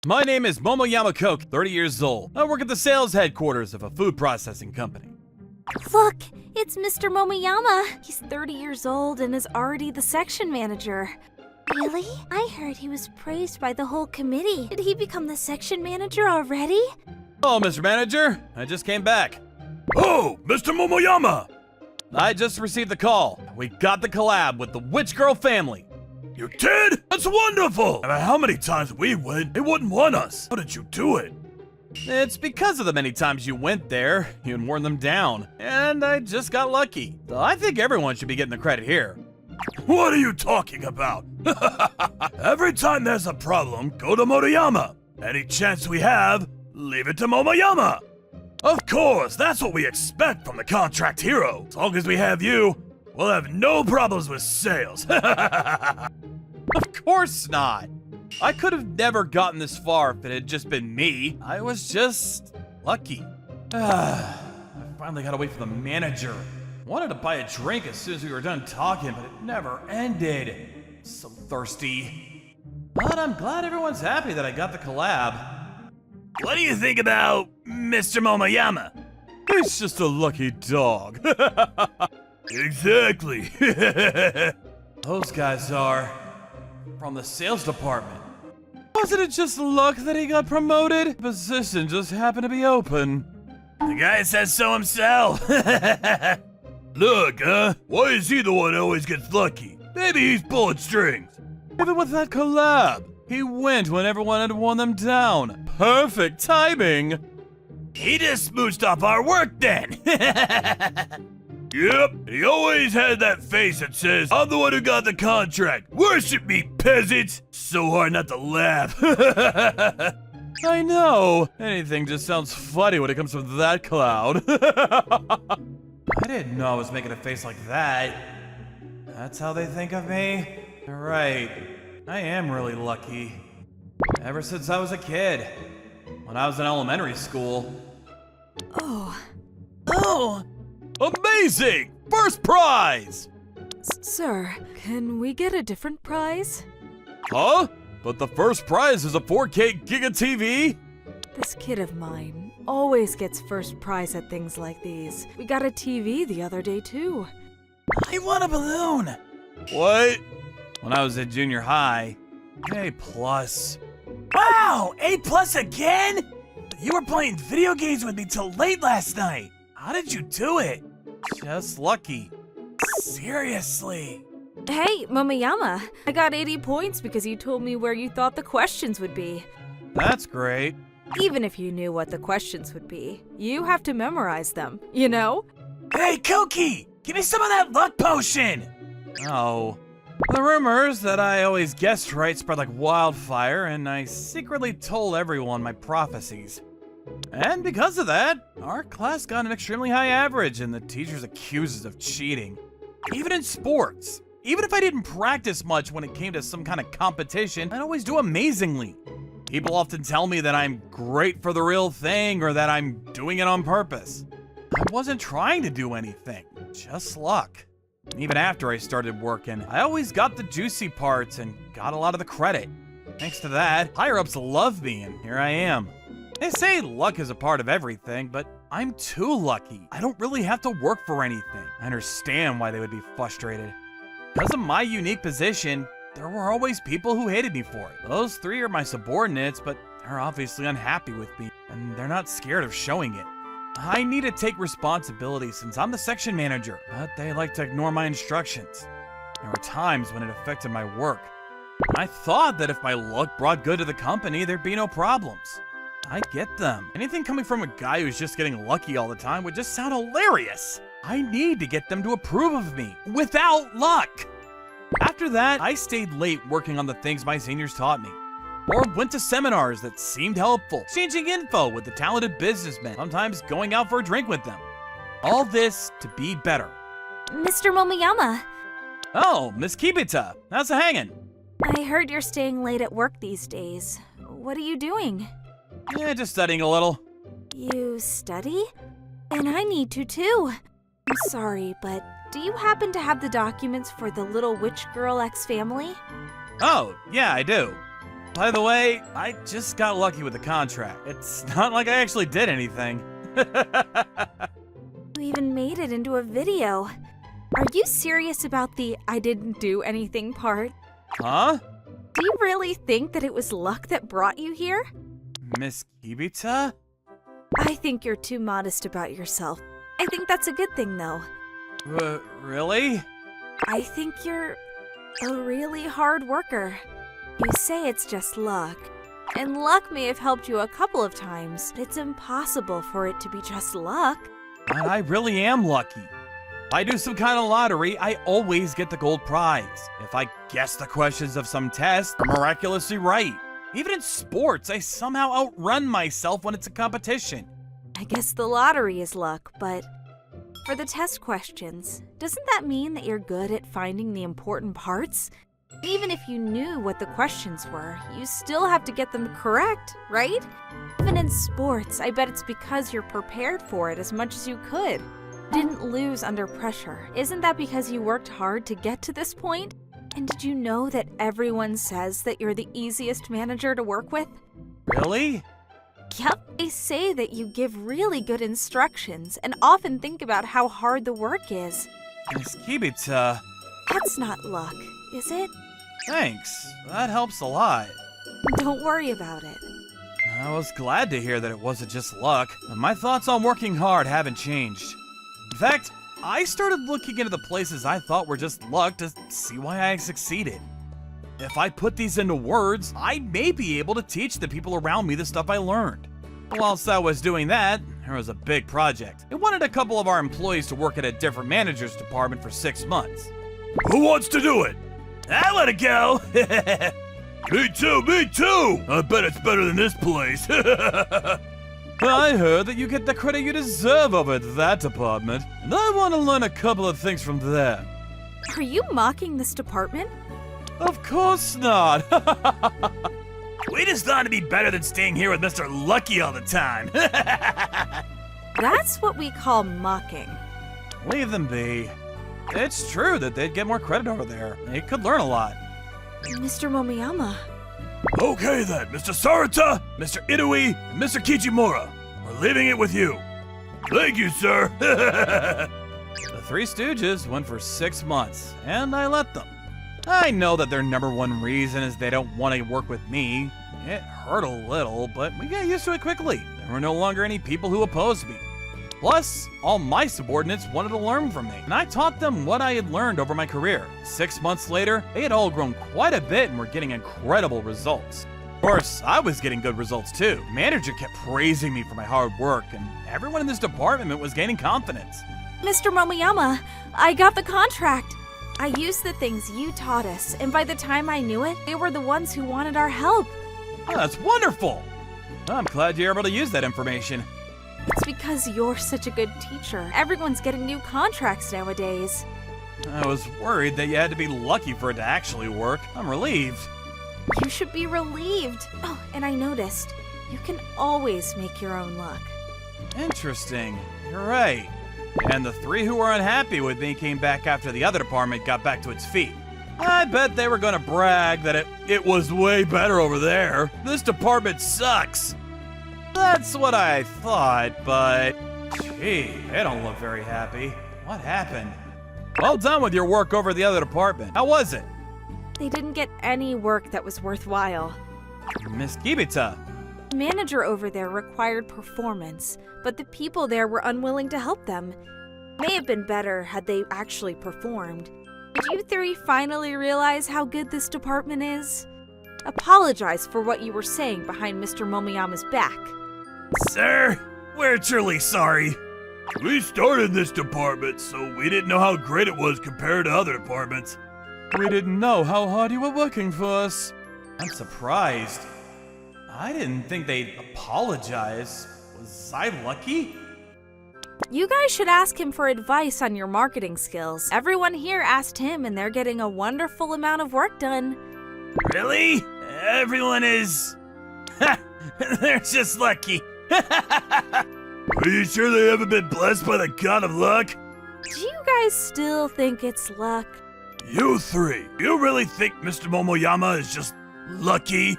My name is Momoyama Koke, 30 years old. I work at the sales headquarters of a food processing company. Look, it's Mr. Momoyama. He's 30 years old and is already the section manager. Really? I heard he was praised by the whole committee. Did he become the section manager already? Oh, Mr. Manager, I just came back. Oh, Mr. Momoyama! I just received the call. We got the collab with the Witch Girl family. You did? That's wonderful! No matter how many times we went, they wouldn't want us. How did you do it? It's because of the many times you went there, you worn them down, and I just got lucky. So I think everyone should be getting the credit here. What are you talking about? Every time there's a problem, go to Motoyama. Any chance we have, leave it to Momoyama. Of course, that's what we expect from the contract hero. As long as we have you, we'll have no problems with sales. Of course not. I could have never gotten this far if it had just been me. I was just lucky. I finally got away from the manager. Wanted to buy a drink as soon as we were done talking, but it never ended. So thirsty. But I'm glad everyone's happy that I got the collab. What do you think about Mr. Momoyama? He's just a lucky dog. Exactly. Those guys are from the sales department. Wasn't it just luck that he got promoted? The position just happened to be open. The guy says so himself. Look, why is he the one who always gets lucky? Maybe he's pulling strings. Even with that collab, he went when everyone had worn them down. Perfect timing. He just smooched off our work then. Yep, he always had that face that says, I'm the one who got the contract. Worship me, peasants. So hard not to laugh. I know. Anything just sounds funny when it comes from that cloud. I didn't know I was making a face like that. That's how they think of me? You're right. I am really lucky. Ever since I was a kid. When I was in elementary school. Oh. Amazing! First prize! Sir, can we get a different prize? Huh? But the first prize is a 4K Giga TV? This kid of mine always gets first prize at things like these. We got a TV the other day, too. I want a balloon! What? When I was in junior high, A+. Wow, A+ again? You were playing video games with me till late last night. How did you do it? Just lucky. Seriously? Hey, Momoyama, I got 80 points because you told me where you thought the questions would be. That's great. Even if you knew what the questions would be, you have to memorize them, you know? Hey, Koki! Give me some of that luck potion! Oh. The rumors that I always guessed right spread like wildfire, and I secretly told everyone my prophecies. And because of that, our class got an extremely high average, and the teachers accused us of cheating. Even in sports. Even if I didn't practice much when it came to some kind of competition, I'd always do amazingly. People often tell me that I'm great for the real thing, or that I'm doing it on purpose. I wasn't trying to do anything, just luck. Even after I started working, I always got the juicy parts and got a lot of the credit. Thanks to that, higher-ups love me, and here I am. They say luck is a part of everything, but I'm too lucky. I don't really have to work for anything. I understand why they would be frustrated. Because of my unique position, there were always people who hated me for it. Those 3 are my subordinates, but they're obviously unhappy with me, and they're not scared of showing it. I need to take responsibility since I'm the section manager, but they like to ignore my instructions. There were times when it affected my work. I thought that if my luck brought good to the company, there'd be no problems. I get them. Anything coming from a guy who's just getting lucky all the time would just sound hilarious. I need to get them to approve of me, without luck. After that, I stayed late working on the things my seniors taught me. Or went to seminars that seemed helpful, exchanging info with the talented businessmen, sometimes going out for a drink with them. All this to be better. Mr. Momoyama. Oh, Miss Kibita, how's it hanging? I heard you're staying late at work these days. What are you doing? Yeah, just studying a little. You study? And I need to too. I'm sorry, but do you happen to have the documents for the Little Witch Girl X family? Oh, yeah, I do. By the way, I just got lucky with the contract. It's not like I actually did anything. You even made it into a video. Are you serious about the I didn't do anything part? Huh? Do you really think that it was luck that brought you here? Miss Kibita? I think you're too modest about yourself. I think that's a good thing, though. Really? I think you're a really hard worker. You say it's just luck. And luck may have helped you a couple of times, but it's impossible for it to be just luck. But I really am lucky. If I do some kind of lottery, I always get the gold prize. If I guess the questions of some test, I'm miraculously right. Even in sports, I somehow outrun myself when it's a competition. I guess the lottery is luck, but for the test questions, doesn't that mean that you're good at finding the important parts? Even if you knew what the questions were, you still have to get them correct, right? Even in sports, I bet it's because you're prepared for it as much as you could. Didn't lose under pressure. Isn't that because you worked hard to get to this point? And did you know that everyone says that you're the easiest manager to work with? Really? Yep, they say that you give really good instructions and often think about how hard the work is. Miss Kibita, That's not luck, is it? thanks. That helps a lot. Don't worry about it. I was glad to hear that it wasn't just luck. My thoughts on working hard haven't changed. In fact, I started looking into the places I thought were just luck to see why I succeeded. If I put these into words, I may be able to teach the people around me the stuff I learned. Whilst I was doing that, there was a big project. It wanted a couple of our employees to work at a different manager's department for 6 months. Who wants to do it? I let it go. Me too. I bet it's better than this place. I heard that you get the credit you deserve over at that department, and I want to learn a couple of things from there. Are you mocking this department? Of course not. We just thought it'd be better than staying here with Mr. Lucky all the time. That's what we call mocking. Leave them be. It's true that they'd get more credit over there. They could learn a lot. Mr. Momoyama. Okay then, Mr. Sarata, Mr. Idoi, and Mr. Kijimura. We're leaving it with you. Thank you, sir. The Three Stooges went for 6 months, and I let them. I know that their number one reason is they don't want to work with me. It hurt a little, but we got used to it quickly. There were no longer any people who opposed me. Plus, all my subordinates wanted to learn from me, and I taught them what I had learned over my career. 6 months later, they had all grown quite a bit and were getting incredible results. Of course, I was getting good results too. The manager kept praising me for my hard work, and everyone in this department was gaining confidence. Mr. Momoyama, I got the contract. I used the things you taught us, and by the time I knew it, they were the ones who wanted our help. Oh, that's wonderful! I'm glad you're able to use that information. It's because you're such a good teacher. Everyone's getting new contracts nowadays. I was worried that you had to be lucky for it to actually work. I'm relieved. You should be relieved. Oh, and I noticed, you can always make your own luck. Interesting. You're right. And the 3 who were unhappy with me came back after the other department got back to its feet. I bet they were gonna brag that it was way better over there. This department sucks. That's what I thought, but gee, they don't look very happy. What happened? Well done with your work over the other department. How was it? They didn't get any work that was worthwhile. Miss Kibita. The manager over there required performance, but the people there were unwilling to help them. May have been better had they actually performed. Did you 3 finally realize how good this department is? Apologize for what you were saying behind Mr. Momoyama's back. Sir, we're truly sorry. We started this department, so we didn't know how great it was compared to other departments. We didn't know how hard you were working for us. I'm surprised. I didn't think they'd apologize. Was I lucky? You guys should ask him for advice on your marketing skills. Everyone here asked him, and they're getting a wonderful amount of work done. Really? Everyone is... They're just lucky. Are you sure they haven't been blessed by the god of luck? Do you guys still think it's luck? You three, you really think Mr. Momoyama is just lucky?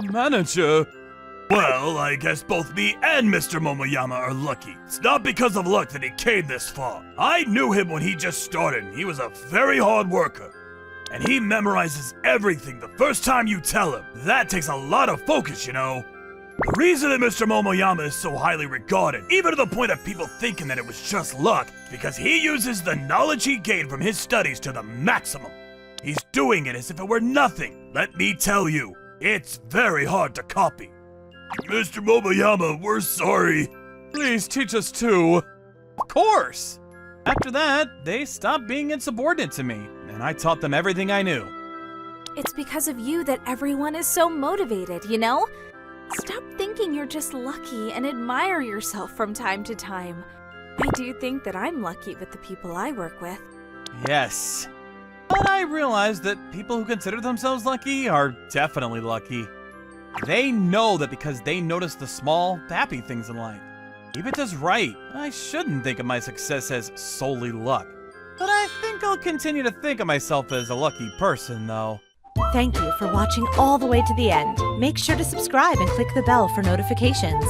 Manager, Well, I guess both me and Mr. Momoyama are lucky. It's not because of luck that he came this far. I knew him when he just started, and he was a very hard worker. And he memorizes everything the first time you tell him. That takes a lot of focus, you know. The reason that Mr. Momoyama is so highly regarded, even to the point of people thinking that it was just luck, because he uses the knowledge he gained from his studies to the maximum. He's doing it as if it were nothing. Let me tell you, it's very hard to copy. Mr. Momoyama, we're sorry. please teach us too. Of course. After that, they stopped being insubordinate to me, and I taught them everything I knew. It's because of you that everyone is so motivated, you know? Stop thinking you're just lucky and admire yourself from time to time. I do think that I'm lucky with the people I work with. Yes. But I realized that people who consider themselves lucky are definitely lucky. They know that because they notice the small, happy things in life. Ibit is right. I shouldn't think of my success as solely luck. But I think I'll continue to think of myself as a lucky person, though. Thank you for watching all the way to the end. Make sure to subscribe and click the bell for notifications.